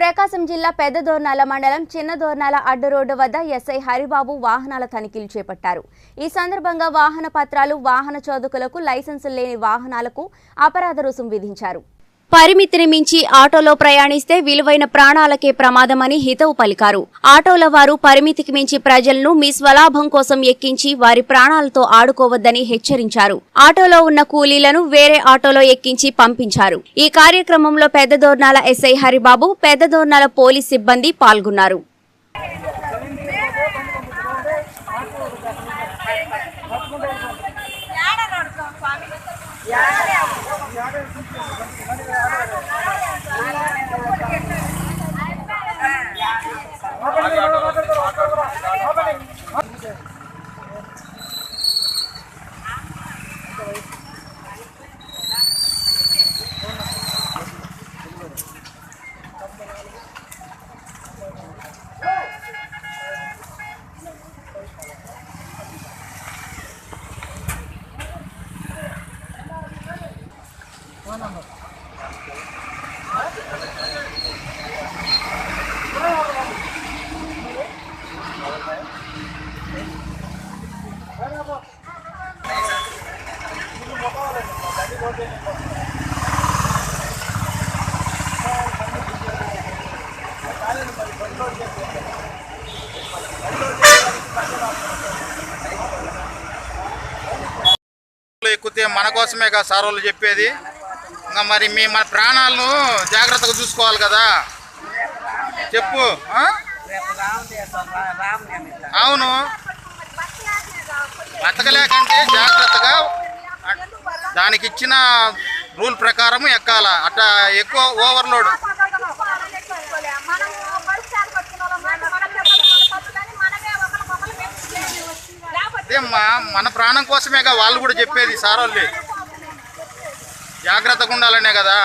ప్రకాశం జిల్లా పెద్దదోర్నాల మండలం చిన్నదోర్నాల అడ్డు రోడ్డు వద్ద ఎస్ఐ హరిబాబు వాహనాల తనిఖీలు చేపట్టారు. ఈ సందర్భంగా వాహన పత్రాలు, వాహన చోదకులకు లైసెన్సులు లేని వాహనాలకు అపరాధ రుసుం విధించారు. పరిమితిని మించి ఆటోలో ప్రయాణిస్తే విలువైన ప్రాణాలకే ప్రమాదమని హితవు పలికారు. ఆటోల వారు పరిమితికి మించి ప్రజలను మీ స్వలాభం కోసం ఎక్కించి వారి ప్రాణాలతో ఆడుకోవద్దని హెచ్చరించారు. ఆటోలో ఉన్న కూలీలను వేరే ఆటోలో ఎక్కించి పంపించారు. ఈ కార్యక్రమంలో పెద్దదోర్నాల ఎస్ఐ హరిబాబు, పెద్దదోర్నాల పోలీస్ సిబ్బంది పాల్గొన్నారు. ఎక్కుతే మన కోసమే కదా సార్ వాళ్ళు చెప్పేది. ఇంకా మరి మన ప్రాణాలను జాగ్రత్తగా చూసుకోవాలి కదా. చెప్పు. అవును, బతకలేకంటే జాగ్రత్తగా దానికి ఇచ్చిన రూల్ ప్రకారం ఎక్కాల. అట్లా ఎక్కువ ఓవర్లోడ్ మన ప్రాణం కోసమేగా వాళ్ళు కూడా చెప్పేది. సార్ వాళ్ళు జాగ్రత్తగా ఉండాలనే కదా.